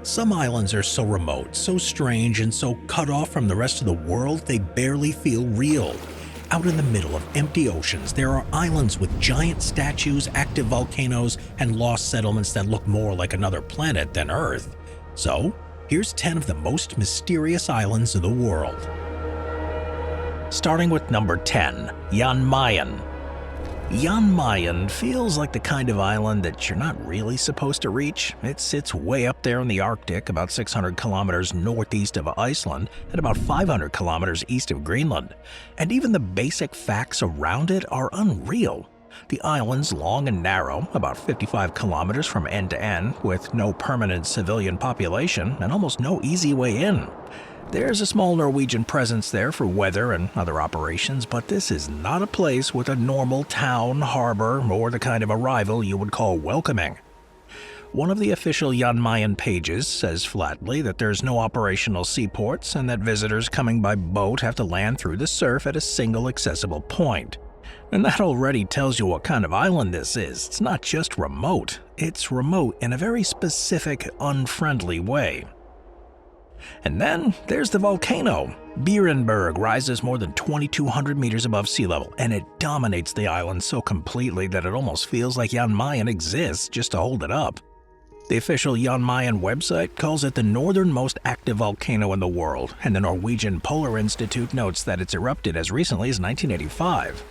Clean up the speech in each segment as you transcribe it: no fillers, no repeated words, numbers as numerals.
Some islands are so remote, so strange, and so cut off from the rest of the world they barely feel real. Out in the middle of empty oceans, there are islands with giant statues, active volcanoes, and lost settlements that look more like another planet than Earth. So, here's 10 of the most mysterious islands of the world. Starting with number 10, Mayen. Mayen feels like the kind of island that you're not really supposed to reach. It sits way up there in the Arctic, about 600 kilometers northeast of Iceland and about 500 kilometers east of Greenland. And even the basic facts around it are unreal. The island's long and narrow, about 55 kilometers from end to end, with no permanent civilian population and almost no easy way in. There's a small Norwegian presence there for weather and other operations, but this is not a place with a normal town, harbor, or the kind of arrival you would call welcoming. One of the official Mayen pages says flatly that there's no operational seaports and that visitors coming by boat have to land through the surf at a single accessible point. And that already tells you what kind of island this is. It's not just remote, it's remote in a very specific, unfriendly way. And then there's the volcano. Beerenberg rises more than 2,200 meters above sea level, and it dominates the island so completely that it almost feels like Mayen exists just to hold it up. The official Mayen website calls it the northernmost active volcano in the world, and the Norwegian Polar Institute notes that it's erupted as recently as 1985.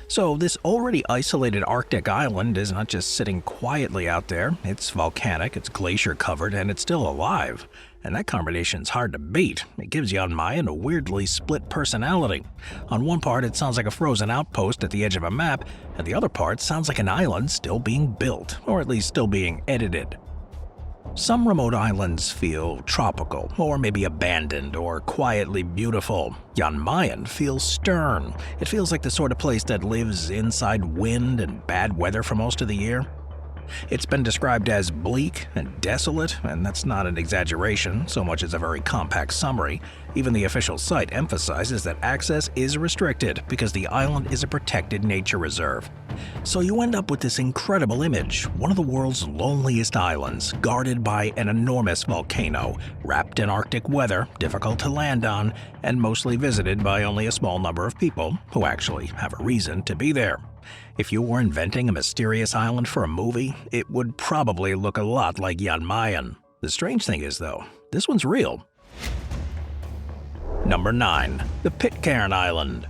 So this already isolated Arctic island is not just sitting quietly out there. It's volcanic, it's glacier covered, and it's still alive. And that combination's hard to beat. It gives Mayen a weirdly split personality. On one part, it sounds like a frozen outpost at the edge of a map, and the other part sounds like an island still being built, or at least still being edited. Some remote islands feel tropical, or maybe abandoned, or quietly beautiful. Mayen feels stern. It feels like the sort of place that lives inside wind and bad weather for most of the year. It's been described as bleak and desolate, and that's not an exaggeration so much as a very compact summary. Even the official site emphasizes that access is restricted because the island is a protected nature reserve. So you end up with this incredible image, one of the world's loneliest islands, guarded by an enormous volcano, wrapped in Arctic weather, difficult to land on, and mostly visited by only a small number of people who actually have a reason to be there. If you were inventing a mysterious island for a movie, it would probably look a lot like Mayen. The strange thing is, though, this one's real. Number 9. The Pitcairn Island.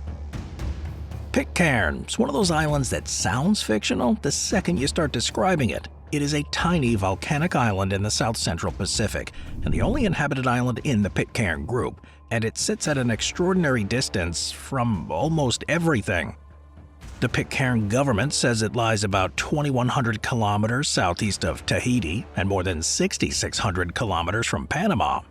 Pitcairn's one of those islands that sounds fictional the second you start describing it. It is a tiny volcanic island in the south-central Pacific, and the only inhabited island in the Pitcairn group, and it sits at an extraordinary distance from almost everything. The Pitcairn government says it lies about 2,100 kilometers southeast of Tahiti and more than 6,600 kilometers from Panama.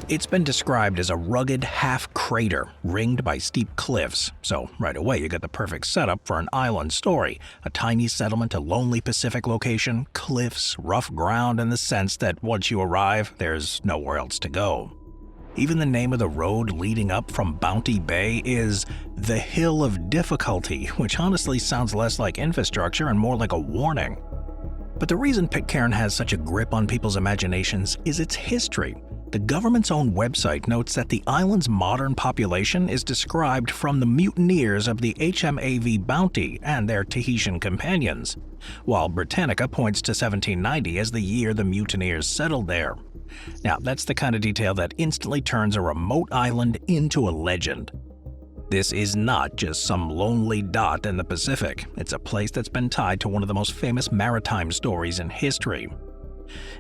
It's been described as a rugged half-crater ringed by steep cliffs, so right away you get the perfect setup for an island story. A tiny settlement, a lonely Pacific location, cliffs, rough ground in the sense that once you arrive, there's nowhere else to go. Even the name of the road leading up from Bounty Bay is the Hill of Difficulty, which honestly sounds less like infrastructure and more like a warning. But the reason Pitcairn has such a grip on people's imaginations is its history. The government's own website notes that the island's modern population is described from the mutineers of the HMAV Bounty and their Tahitian companions, while Britannica points to 1790 as the year the mutineers settled there. Now, that's the kind of detail that instantly turns a remote island into a legend. This is not just some lonely dot in the Pacific. It's a place that's been tied to one of the most famous maritime stories in history.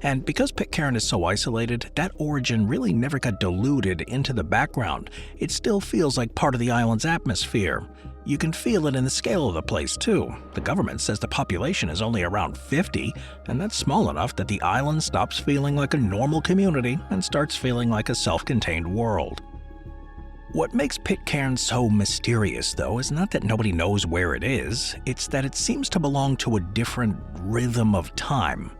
And because Pitcairn is so isolated, that origin really never got diluted into the background. It still feels like part of the island's atmosphere. You can feel it in the scale of the place, too. The government says the population is only around 50, and that's small enough that the island stops feeling like a normal community and starts feeling like a self-contained world. What makes Pitcairn so mysterious, though, is not that nobody knows where it is, it's that it seems to belong to a different rhythm of time.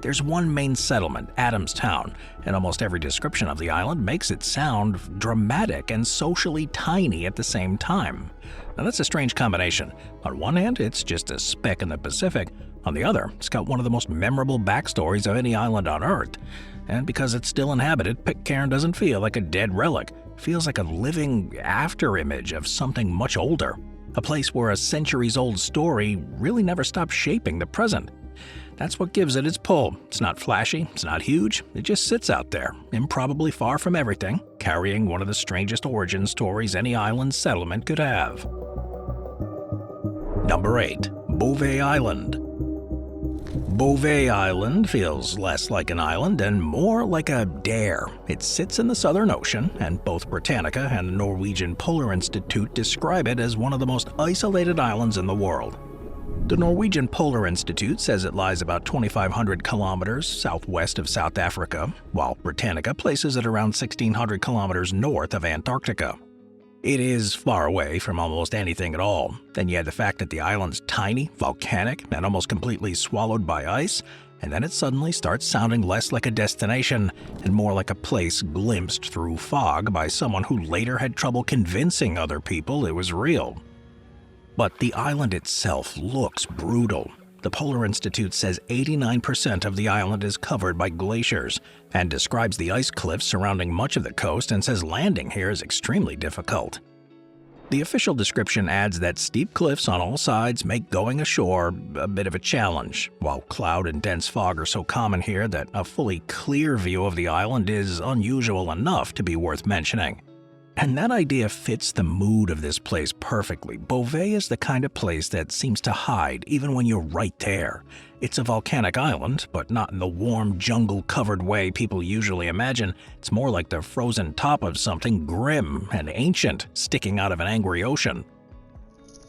There's one main settlement, Adamstown, and almost every description of the island makes it sound dramatic and socially tiny at the same time. Now that's a strange combination. On one hand, it's just a speck in the Pacific. On the other, it's got one of the most memorable backstories of any island on Earth. And because it's still inhabited, Pitcairn doesn't feel like a dead relic. It feels like a living afterimage of something much older. A place where a centuries-old story really never stopped shaping the present. That's what gives it its pull. It's not flashy, it's not huge, it just sits out there, improbably far from everything, carrying one of the strangest origin stories any island settlement could have. Number 8. Bouvet Island. Bouvet Island feels less like an island and more like a dare. It sits in the Southern Ocean, and both Britannica and the Norwegian Polar Institute describe it as one of the most isolated islands in the world. The Norwegian Polar Institute says it lies about 2,500 kilometers southwest of South Africa, while Britannica places it around 1,600 kilometers north of Antarctica. It is far away from almost anything at all. Then you add the fact that the island's tiny, volcanic, and almost completely swallowed by ice, and then it suddenly starts sounding less like a destination and more like a place glimpsed through fog by someone who later had trouble convincing other people it was real. But the island itself looks brutal. The Polar Institute says 89% of the island is covered by glaciers and describes the ice cliffs surrounding much of the coast and says landing here is extremely difficult. The official description adds that steep cliffs on all sides make going ashore a bit of a challenge, while cloud and dense fog are so common here that a fully clear view of the island is unusual enough to be worth mentioning. And that idea fits the mood of this place perfectly. Bouvet is the kind of place that seems to hide even when you're right there. It's a volcanic island, but not in the warm, jungle-covered way people usually imagine. It's more like the frozen top of something grim and ancient sticking out of an angry ocean.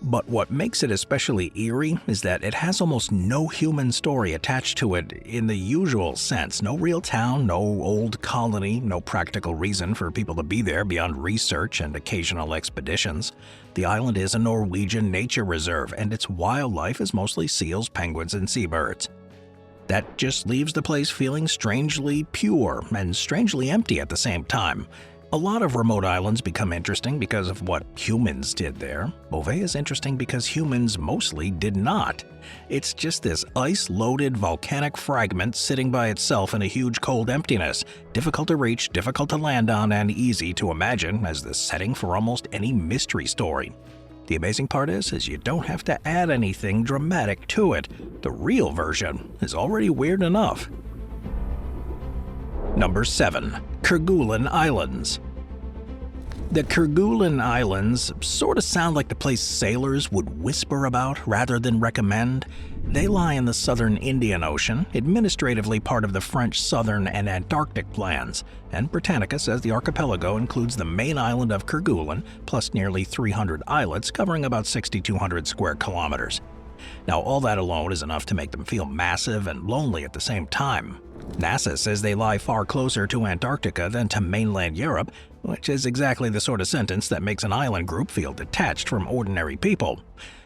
But what makes it especially eerie is that it has almost no human story attached to it in the usual sense. No real town, no old colony, no practical reason for people to be there beyond research and occasional expeditions. The island is a Norwegian nature reserve, and its wildlife is mostly seals, penguins, and seabirds. That just leaves the place feeling strangely pure and strangely empty at the same time. A lot of remote islands become interesting because of what humans did there. Bouvet is interesting because humans mostly did not. It's just this ice-loaded volcanic fragment sitting by itself in a huge cold emptiness, difficult to reach, difficult to land on, and easy to imagine as the setting for almost any mystery story. The amazing part is you don't have to add anything dramatic to it. The real version is already weird enough. Number 7. Kerguelen Islands. The Kerguelen Islands sort of sound like the place sailors would whisper about rather than recommend. They lie in the southern Indian Ocean, administratively part of the French Southern and Antarctic plans, and Britannica says the archipelago includes the main island of Kerguelen, plus nearly 300 islets covering about 6,200 square kilometers. Now, all that alone is enough to make them feel massive and lonely at the same time. NASA says they lie far closer to Antarctica than to mainland Europe, which is exactly the sort of sentence that makes an island group feel detached from ordinary people.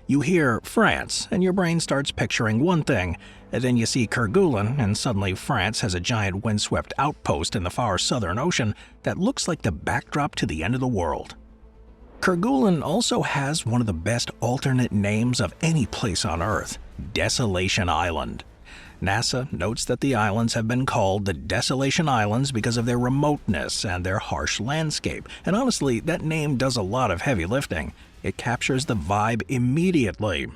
You hear France, and your brain starts picturing one thing, and then you see Kerguelen, and suddenly France has a giant windswept outpost in the far southern ocean that looks like the backdrop to the end of the world. Kerguelen also has one of the best alternate names of any place on Earth, Desolation Island. NASA notes that the islands have been called the Desolation Islands because of their remoteness and their harsh landscape, and honestly, that name does a lot of heavy lifting. It captures the vibe immediately.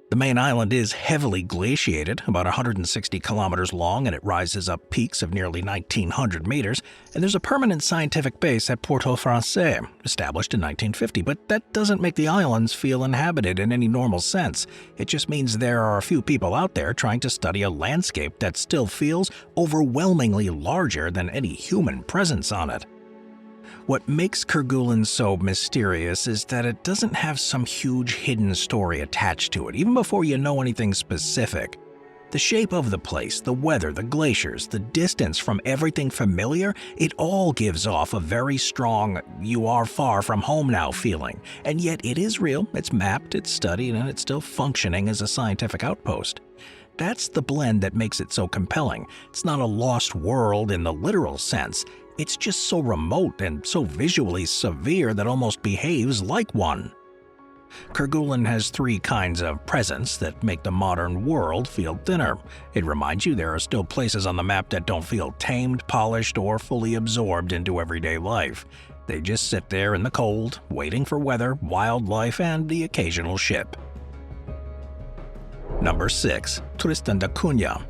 The main island is heavily glaciated, about 160 kilometers long, and it rises up peaks of nearly 1,900 meters, and there's a permanent scientific base at Port-au-Français, established in 1950, but that doesn't make the islands feel inhabited in any normal sense. It just means there are a few people out there trying to study a landscape that still feels overwhelmingly larger than any human presence on it. What makes Kerguelen so mysterious is that it doesn't have some huge hidden story attached to it, even before you know anything specific. The shape of the place, the weather, the glaciers, the distance from everything familiar, it all gives off a very strong, you are far from home now feeling. And yet it is real, it's mapped, it's studied, and it's still functioning as a scientific outpost. That's the blend that makes it so compelling. It's not a lost world in the literal sense. It's just so remote and so visually severe that almost behaves like one. Kerguelen has three kinds of presence that make the modern world feel thinner. It reminds you there are still places on the map that don't feel tamed, polished, or fully absorbed into everyday life. They just sit there in the cold, waiting for weather, wildlife, and the occasional ship. Number 6. Tristan da Cunha.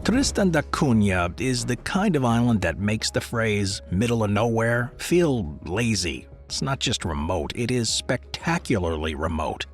Tristan da Cunha is the kind of island that makes the phrase "middle of nowhere" feel lazy. It's not just remote, it is spectacularly remote.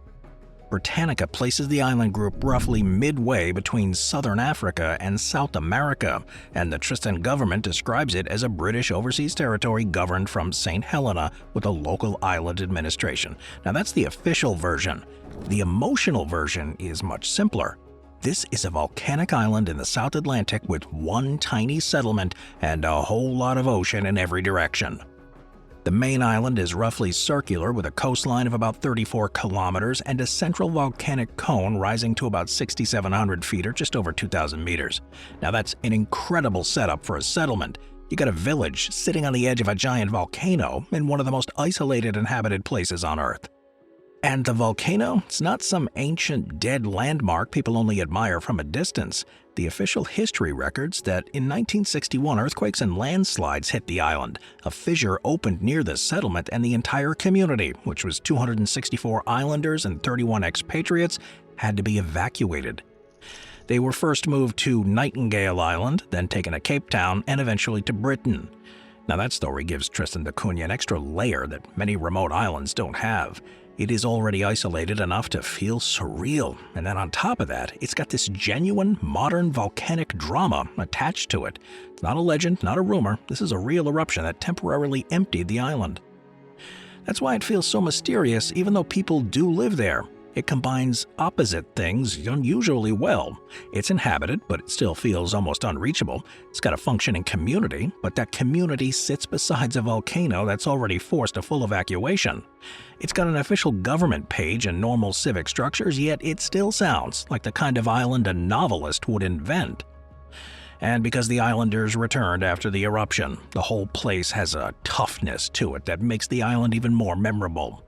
Britannica places the island group roughly midway between southern Africa and South America, and the Tristan government describes it as a British overseas territory governed from St. Helena with a local island administration. Now that's the official version. The emotional version is much simpler. This is a volcanic island in the South Atlantic with one tiny settlement and a whole lot of ocean in every direction. The main island is roughly circular with a coastline of about 34 kilometers and a central volcanic cone rising to about 6,700 feet or just over 2,000 meters. Now that's an incredible setup for a settlement. You got a village sitting on the edge of a giant volcano in one of the most isolated inhabited places on Earth. And the volcano, it's not some ancient dead landmark people only admire from a distance. The official history records that in 1961 earthquakes and landslides hit the island. A fissure opened near the settlement and the entire community, which was 264 islanders and 31 expatriates, had to be evacuated. They were first moved to Nightingale Island, then taken to Cape Town, and eventually to Britain. Now that story gives Tristan da Cunha an extra layer that many remote islands don't have. It is already isolated enough to feel surreal, and then on top of that, it's got this genuine, modern volcanic drama attached to it. It's not a legend, not a rumor, this is a real eruption that temporarily emptied the island. That's why it feels so mysterious even though people do live there. It combines opposite things unusually well. It's inhabited, but it still feels almost unreachable. It's got a functioning community, but that community sits beside a volcano that's already forced a full evacuation. It's got an official government page and normal civic structures, yet it still sounds like the kind of island a novelist would invent. And because the islanders returned after the eruption, the whole place has a toughness to it that makes the island even more memorable.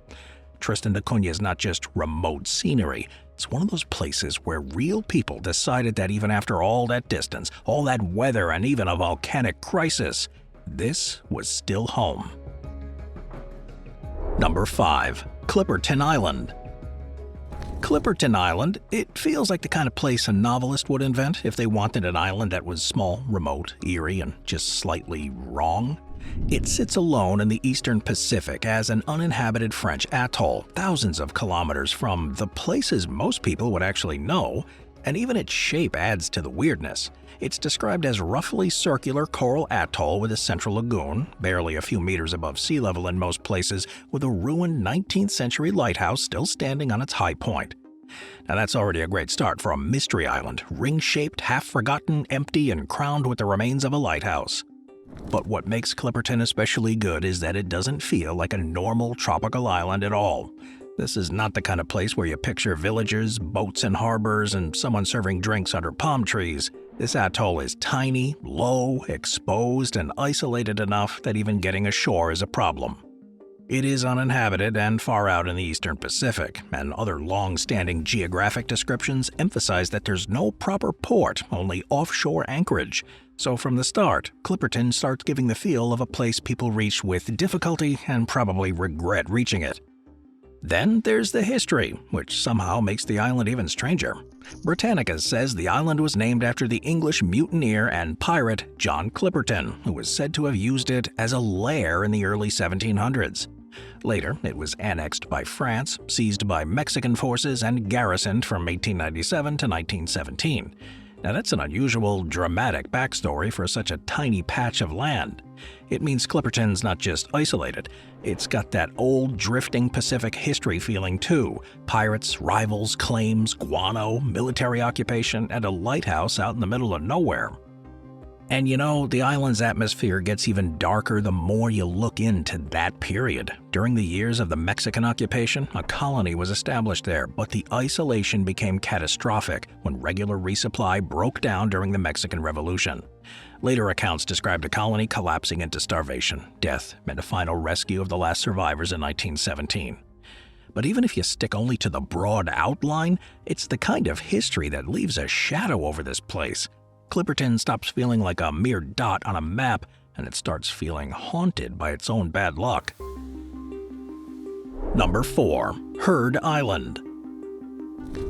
Tristan da Cunha is not just remote scenery, it's one of those places where real people decided that even after all that distance, all that weather, and even a volcanic crisis, this was still home. Number 5. Clipperton Island. Clipperton Island, it feels like the kind of place a novelist would invent if they wanted an island that was small, remote, eerie, and just slightly wrong. It sits alone in the eastern Pacific as an uninhabited French atoll, thousands of kilometers from the places most people would actually know, and even its shape adds to the weirdness. It's described as roughly circular coral atoll with a central lagoon, barely a few meters above sea level in most places, with a ruined 19th century lighthouse still standing on its high point. Now that's already a great start for a mystery island, ring-shaped, half-forgotten, empty, and crowned with the remains of a lighthouse. But what makes Clipperton especially good is that it doesn't feel like a normal tropical island at all. This is not the kind of place where you picture villagers, boats in harbors, and someone serving drinks under palm trees. This atoll is tiny, low, exposed, and isolated enough that even getting ashore is a problem. It is uninhabited and far out in the eastern Pacific, and other long-standing geographic descriptions emphasize that there's no proper port, only offshore anchorage. So from the start, Clipperton starts giving the feel of a place people reach with difficulty and probably regret reaching it. Then there's the history, which somehow makes the island even stranger. Britannica says the island was named after the English mutineer and pirate John Clipperton, who was said to have used it as a lair in the early 1700s. Later, it was annexed by France, seized by Mexican forces, and garrisoned from 1897 to 1917. Now that's an unusual, dramatic backstory for such a tiny patch of land. It means Clipperton's not just isolated, it's got that old, drifting Pacific history feeling too. Pirates, rivals, claims, guano, military occupation, and a lighthouse out in the middle of nowhere. And you know, the island's atmosphere gets even darker the more you look into that period. During the years of the Mexican occupation, a colony was established there, but the isolation became catastrophic when regular resupply broke down during the Mexican Revolution. Later accounts described the colony collapsing into starvation, death, and a final rescue of the last survivors in 1917. But even if you stick only to the broad outline, it's the kind of history that leaves a shadow over this place. Clipperton stops feeling like a mere dot on a map, and it starts feeling haunted by its own bad luck. Number 4. Heard Island.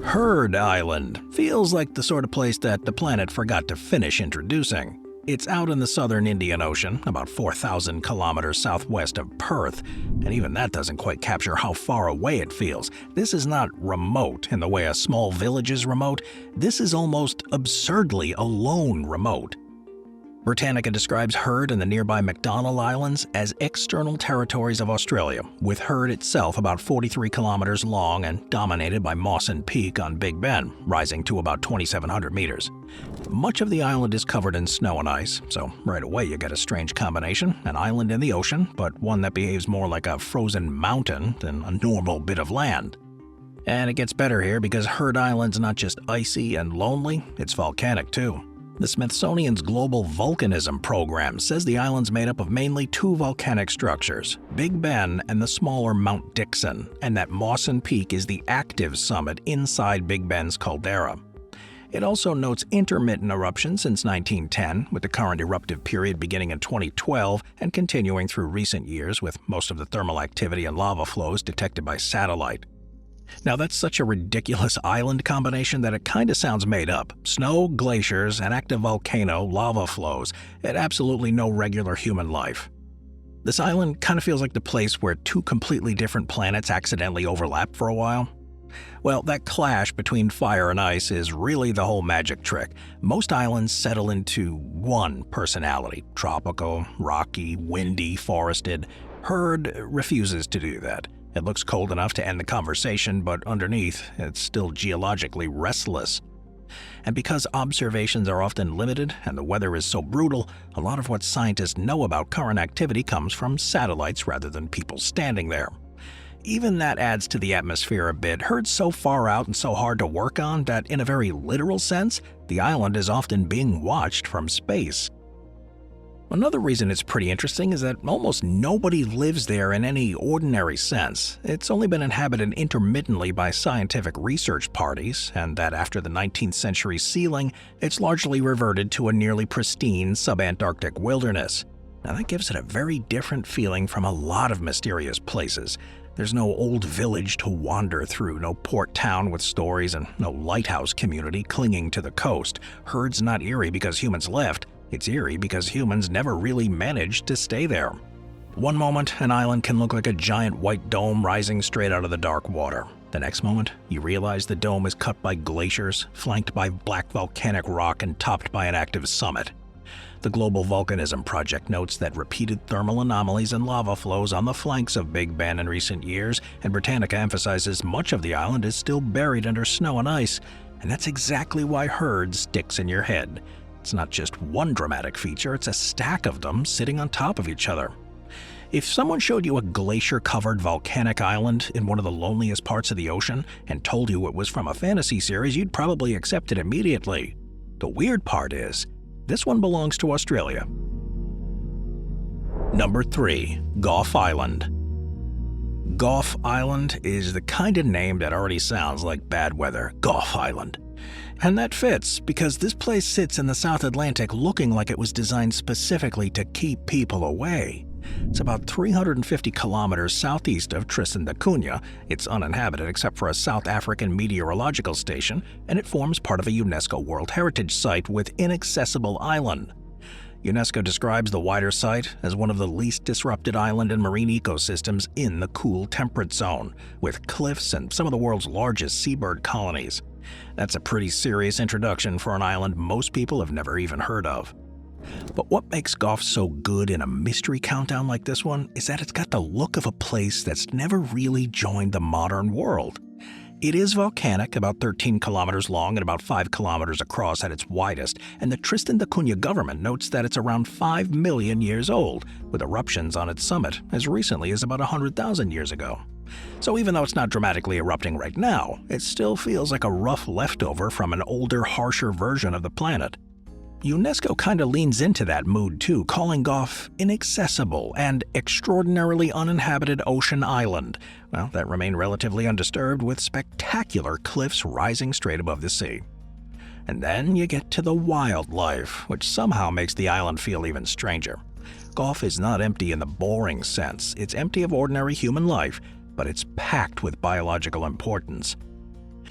Heard Island feels like the sort of place that the planet forgot to finish introducing. It's out in the southern Indian Ocean, about 4,000 kilometers southwest of Perth, and even that doesn't quite capture how far away it feels. This is not remote in the way a small village is remote. This is almost absurdly alone remote. Britannica describes Heard and the nearby McDonnell Islands as external territories of Australia, with Heard itself about 43 kilometers long and dominated by Mawson Peak on Big Ben, rising to about 2,700 meters. Much of the island is covered in snow and ice, so right away you get a strange combination, an island in the ocean, but one that behaves more like a frozen mountain than a normal bit of land. And it gets better here because Heard Island's not just icy and lonely, it's volcanic too. The Smithsonian's Global Volcanism program says the island's made up of mainly 2 volcanic structures, Big Ben and the smaller Mount Dixon, and that Mawson Peak is the active summit inside Big Ben's caldera. It also notes intermittent eruptions since 1910, with the current eruptive period beginning in 2012 and continuing through recent years, with most of the thermal activity and lava flows detected by satellite. Now that's such a ridiculous island combination that it kinda sounds made up. Snow, glaciers, an active volcano, lava flows, and absolutely no regular human life. This island kinda feels like the place where 2 completely different planets accidentally overlap for a while. Well, that clash between fire and ice is really the whole magic trick. Most islands settle into one personality: tropical, rocky, windy, forested. Heard refuses to do that. It looks cold enough to end the conversation, but underneath, it's still geologically restless. And because observations are often limited and the weather is so brutal, a lot of what scientists know about current activity comes from satellites rather than people standing there. Even that adds to the atmosphere a bit. Heard's so far out and so hard to work on that, in a very literal sense, the island is often being watched from space. Another reason it's pretty interesting is that almost nobody lives there in any ordinary sense. It's only been inhabited intermittently by scientific research parties, and that after the 19th century sealing, it's largely reverted to a nearly pristine subantarctic wilderness. Now that gives it a very different feeling from a lot of mysterious places. There's no old village to wander through, no port town with stories, and no lighthouse community clinging to the coast. Heard's not eerie because humans left. It's eerie because humans never really managed to stay there. One moment, an island can look like a giant white dome rising straight out of the dark water. The next moment, you realize the dome is cut by glaciers, flanked by black volcanic rock, and topped by an active summit. The Global Volcanism Project notes that repeated thermal anomalies and lava flows on the flanks of Big Ben in recent years, and Britannica emphasizes much of the island is still buried under snow and ice, and that's exactly why Heard sticks in your head. It's not just one dramatic feature, it's a stack of them sitting on top of each other. If someone showed you a glacier-covered volcanic island in one of the loneliest parts of the ocean and told you it was from a fantasy series, you'd probably accept it immediately. The weird part is, this one belongs to Australia. Number 3. Gough Island. Gough Island is the kind of name that already sounds like bad weather. Gough Island. And that fits, because this place sits in the South Atlantic looking like it was designed specifically to keep people away. It's about 350 kilometers southeast of Tristan da Cunha. It's uninhabited except for a South African meteorological station, and it forms part of a UNESCO World Heritage Site with Inaccessible Island. UNESCO describes the wider site as one of the least disrupted island and marine ecosystems in the cool temperate zone, with cliffs and some of the world's largest seabird colonies. That's a pretty serious introduction for an island most people have never even heard of. But what makes Gough so good in a mystery countdown like this one is that it's got the look of a place that's never really joined the modern world. It is volcanic, about 13 kilometers long and about 5 kilometers across at its widest, and the Tristan da Cunha government notes that it's around 5 million years old, with eruptions on its summit as recently as about 100,000 years ago. So even though it's not dramatically erupting right now, it still feels like a rough leftover from an older, harsher version of the planet. UNESCO kinda leans into that mood too, calling Gough inaccessible and extraordinarily uninhabited ocean island, well, that remain relatively undisturbed with spectacular cliffs rising straight above the sea. And then you get to the wildlife, which somehow makes the island feel even stranger. Gough is not empty in the boring sense. It's empty of ordinary human life, but it's packed with biological importance.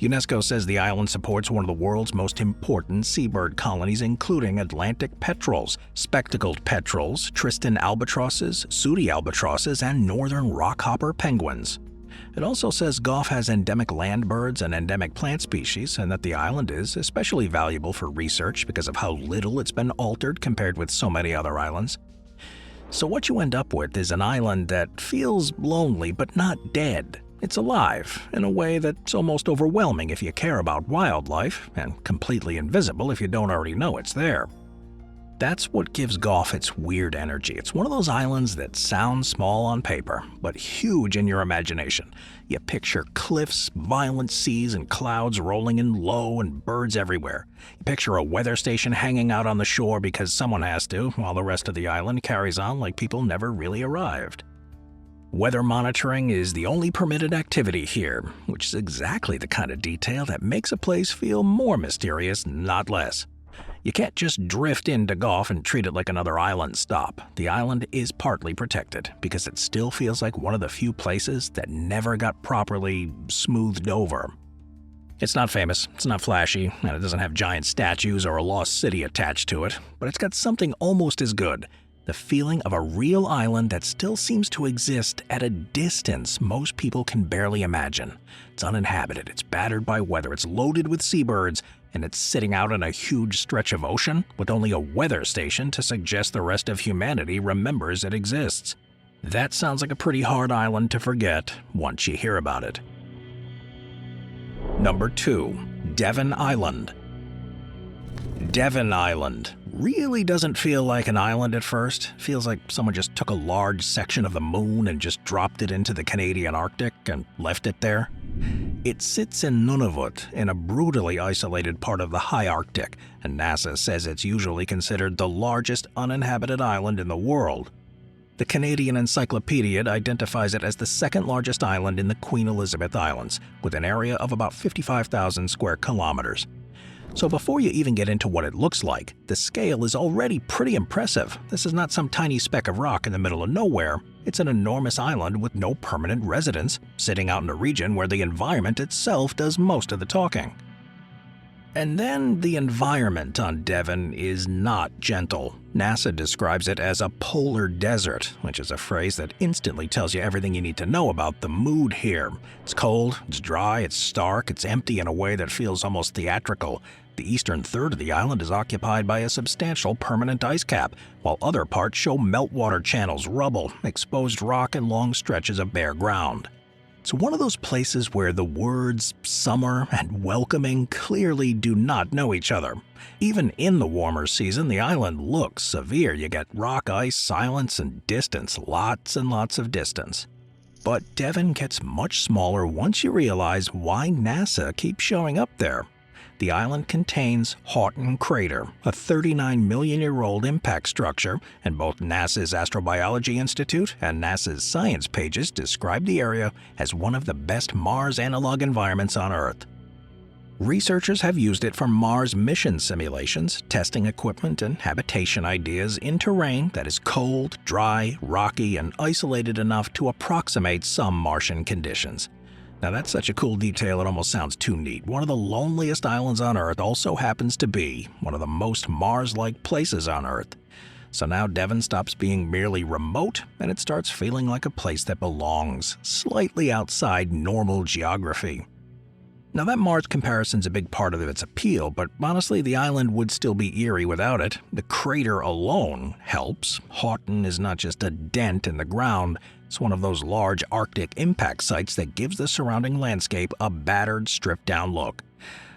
UNESCO says the island supports one of the world's most important seabird colonies, including Atlantic petrels, spectacled petrels, Tristan albatrosses, sooty albatrosses, and northern rockhopper penguins. It also says Gough has endemic land birds and endemic plant species, and that the island is especially valuable for research because of how little it's been altered compared with so many other islands. So what you end up with is an island that feels lonely but not dead. It's alive in a way that's almost overwhelming if you care about wildlife, and completely invisible if you don't already know it's there. That's what gives Gough its weird energy. It's one of those islands that sounds small on paper, but huge in your imagination. You picture cliffs, violent seas, and clouds rolling in low, and birds everywhere. You picture a weather station hanging out on the shore because someone has to, while the rest of the island carries on like people never really arrived. Weather monitoring is the only permitted activity here, which is exactly the kind of detail that makes a place feel more mysterious, not less. You can't just drift into Gough and treat it like another island stop. The island is partly protected because it still feels like one of the few places that never got properly smoothed over. It's not famous, it's not flashy, and it doesn't have giant statues or a lost city attached to it, but it's got something almost as good: the feeling of a real island that still seems to exist at a distance most people can barely imagine. It's uninhabited, it's battered by weather, it's loaded with seabirds, and it's sitting out on a huge stretch of ocean with only a weather station to suggest the rest of humanity remembers it exists. That sounds like a pretty hard island to forget once you hear about it. Number 2. Devon Island. Devon Island really doesn't feel like an island at first. It feels like someone just took a large section of the moon and just dropped it into the Canadian Arctic and left it there. It sits in Nunavut, in a brutally isolated part of the high Arctic, and NASA says it's usually considered the largest uninhabited island in the world. The Canadian Encyclopedia identifies it as the second largest island in the Queen Elizabeth Islands, with an area of about 55,000 square kilometers. So before you even get into what it looks like, the scale is already pretty impressive. This is not some tiny speck of rock in the middle of nowhere. It's an enormous island with no permanent residents, sitting out in a region where the environment itself does most of the talking. And then the environment on Devon is not gentle. NASA describes it as a polar desert, which is a phrase that instantly tells you everything you need to know about the mood here. It's cold, it's dry, it's stark, it's empty in a way that feels almost theatrical. The eastern third of the island is occupied by a substantial permanent ice cap, while other parts show meltwater channels, rubble, exposed rock, and long stretches of bare ground. It's one of those places where the words summer and welcoming clearly do not know each other. Even in the warmer season, the island looks severe. You get rock ice, silence, and distance, lots and lots of distance. But Devon gets much smaller once you realize why NASA keeps showing up there. The island contains Houghton Crater, a 39-million-year-old impact structure, and both NASA's Astrobiology Institute and NASA's science pages describe the area as one of the best Mars analog environments on Earth. Researchers have used it for Mars mission simulations, testing equipment and habitation ideas in terrain that is cold, dry, rocky, and isolated enough to approximate some Martian conditions. Now that's such a cool detail it almost sounds too neat. One of the loneliest islands on Earth also happens to be one of the most Mars-like places on Earth. So now Devon stops being merely remote, and it starts feeling like a place that belongs, slightly outside normal geography. Now that Mars comparison's a big part of its appeal, but honestly the island would still be eerie without it. The crater alone helps. Houghton is not just a dent in the ground, it's one of those large Arctic impact sites that gives the surrounding landscape a battered, stripped-down look.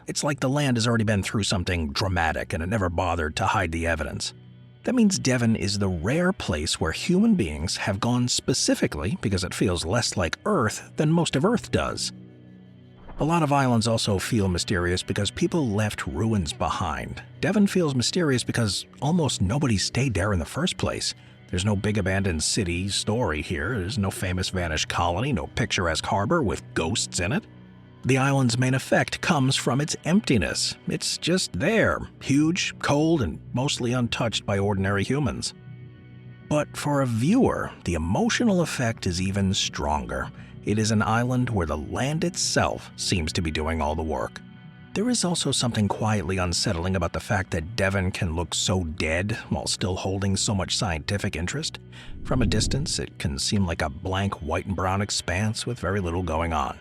It's like the land has already been through something dramatic and it never bothered to hide the evidence. That means Devon is the rare place where human beings have gone specifically because it feels less like Earth than most of Earth does. A lot of islands also feel mysterious because people left ruins behind. Devon feels mysterious because almost nobody stayed there in the first place. There's no big abandoned city story here. There's no famous vanished colony, no picturesque harbor with ghosts in it. The island's main effect comes from its emptiness. It's just there, huge, cold, and mostly untouched by ordinary humans. But for a viewer, the emotional effect is even stronger. It is an island where the land itself seems to be doing all the work. There is also something quietly unsettling about the fact that Devon can look so dead while still holding so much scientific interest. From a distance, it can seem like a blank white and brown expanse with very little going on.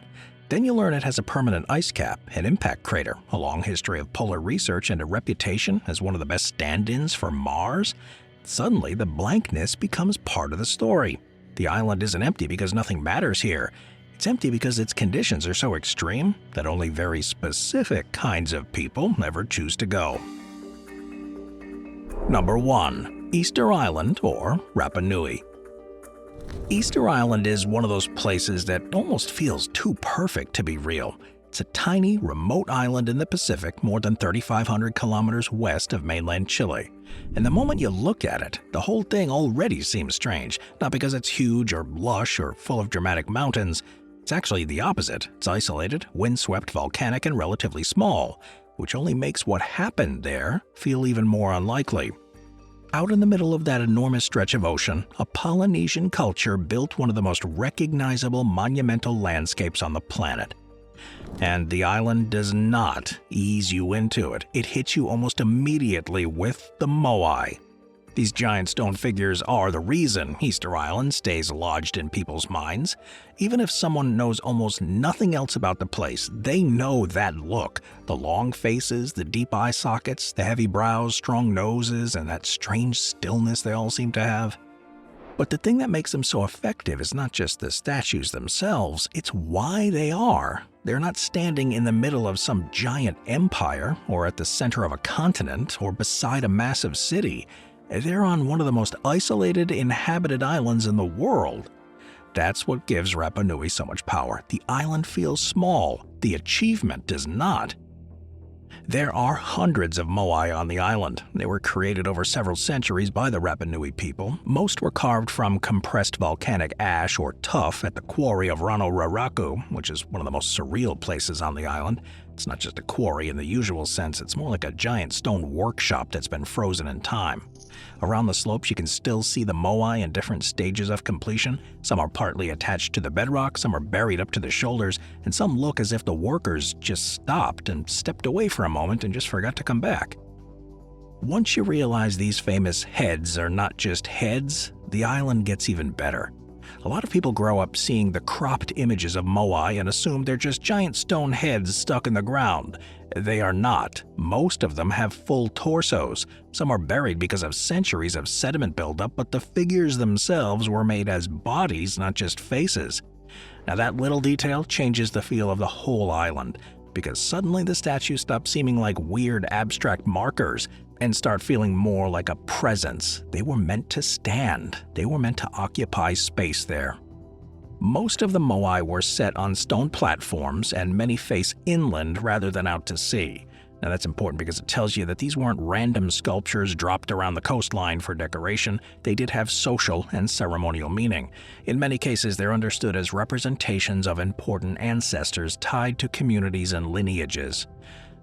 Then you learn it has a permanent ice cap, an impact crater, a long history of polar research, and a reputation as one of the best stand-ins for Mars. Suddenly, the blankness becomes part of the story. The island isn't empty because nothing matters here. It's empty because its conditions are so extreme that only very specific kinds of people ever choose to go. Number 1. Easter Island, or Rapa Nui. Easter Island is one of those places that almost feels too perfect to be real. It's a tiny, remote island in the Pacific, more than 3,500 kilometers west of mainland Chile. And the moment you look at it, the whole thing already seems strange, not because it's huge or lush or full of dramatic mountains. It's actually the opposite. It's isolated, windswept, volcanic, and relatively small, which only makes what happened there feel even more unlikely. Out in the middle of that enormous stretch of ocean, a Polynesian culture built one of the most recognizable monumental landscapes on the planet. And the island does not ease you into it. It hits you almost immediately with the moai. These giant stone figures are the reason Easter Island stays lodged in people's minds. Even if someone knows almost nothing else about the place, they know that look. The long faces, the deep eye sockets, the heavy brows, strong noses, and that strange stillness they all seem to have. But the thing that makes them so effective is not just the statues themselves, it's why they are. They're not standing in the middle of some giant empire, or at the center of a continent, or beside a massive city. They're on one of the most isolated, inhabited islands in the world. That's what gives Rapa Nui so much power. The island feels small. The achievement does not. There are hundreds of moai on the island. They were created over several centuries by the Rapa Nui people. Most were carved from compressed volcanic ash or tuff at the quarry of Rano Raraku, which is one of the most surreal places on the island. It's not just a quarry in the usual sense, it's more like a giant stone workshop that's been frozen in time. Around the slopes you can still see the moai in different stages of completion. Some are partly attached to the bedrock, some are buried up to the shoulders, and some look as if the workers just stopped and stepped away for a moment and just forgot to come back. Once you realize these famous heads are not just heads, the island gets even better. A lot of people grow up seeing the cropped images of moai and assume they're just giant stone heads stuck in the ground. They are not. Most of them have full torsos. Some are buried because of centuries of sediment buildup, but the figures themselves were made as bodies, not just faces. Now that little detail changes the feel of the whole island, because suddenly the statues stop seeming like weird abstract markers and start feeling more like a presence. They were meant to stand. They were meant to occupy space there. Most of the moai were set on stone platforms, and many face inland rather than out to sea. Now that's important because it tells you that these weren't random sculptures dropped around the coastline for decoration. They did have social and ceremonial meaning. In many cases, they're understood as representations of important ancestors tied to communities and lineages.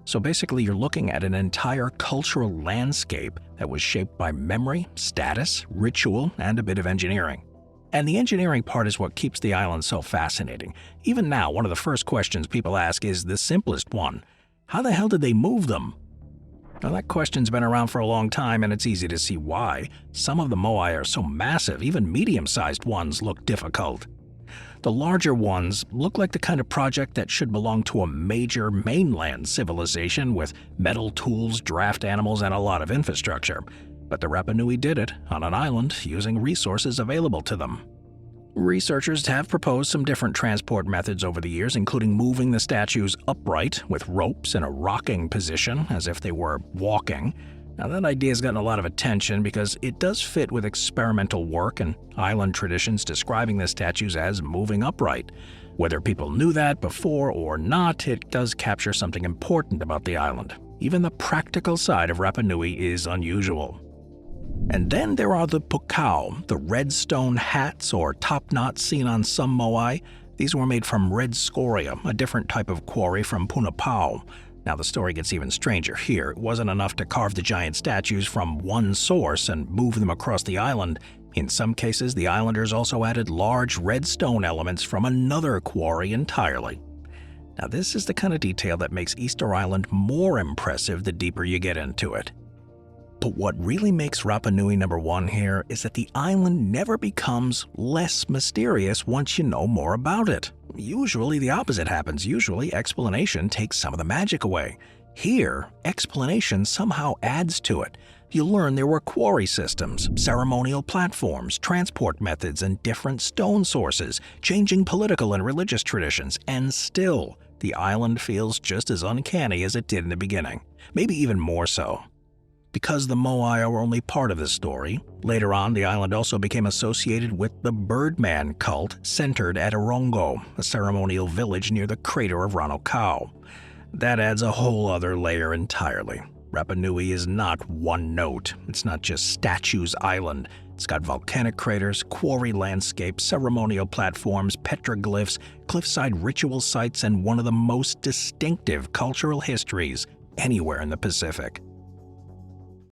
So basically, you're looking at an entire cultural landscape that was shaped by memory, status, ritual, and a bit of engineering. And the engineering part is what keeps the island so fascinating. Even now, one of the first questions people ask is the simplest one. How the hell did they move them? Now that question's been around for a long time, and it's easy to see why. Some of the moai are so massive, even medium-sized ones look difficult. The larger ones look like the kind of project that should belong to a major mainland civilization with metal tools, draft animals, and a lot of infrastructure. But the Rapa Nui did it on an island using resources available to them. Researchers have proposed some different transport methods over the years, including moving the statues upright with ropes in a rocking position as if they were walking. Now that idea has gotten a lot of attention because it does fit with experimental work and island traditions describing the statues as moving upright. Whether people knew that before or not, it does capture something important about the island. Even the practical side of Rapa Nui is unusual. And then there are the pukao, the red stone hats or top knots seen on some moai. These were made from red scoria, a different type of quarry from Punapau. Now the story gets even stranger here. It wasn't enough to carve the giant statues from one source and move them across the island. In some cases, the islanders also added large red stone elements from another quarry entirely. Now this is the kind of detail that makes Easter Island more impressive the deeper you get into it. But what really makes Rapa Nui #1 here is that the island never becomes less mysterious once you know more about it. Usually the opposite happens. Usually explanation takes some of the magic away. Here, explanation somehow adds to it. You learn there were quarry systems, ceremonial platforms, transport methods, and different stone sources, changing political and religious traditions, and still, the island feels just as uncanny as it did in the beginning, maybe even more so. Because the moai are only part of the story, later on the island also became associated with the Birdman cult centered at Orongo, a ceremonial village near the crater of Ranokau. That adds a whole other layer entirely. Rapa Nui is not one note. It's not just statues island. It's got volcanic craters, quarry landscapes, ceremonial platforms, petroglyphs, cliffside ritual sites, and one of the most distinctive cultural histories anywhere in the Pacific.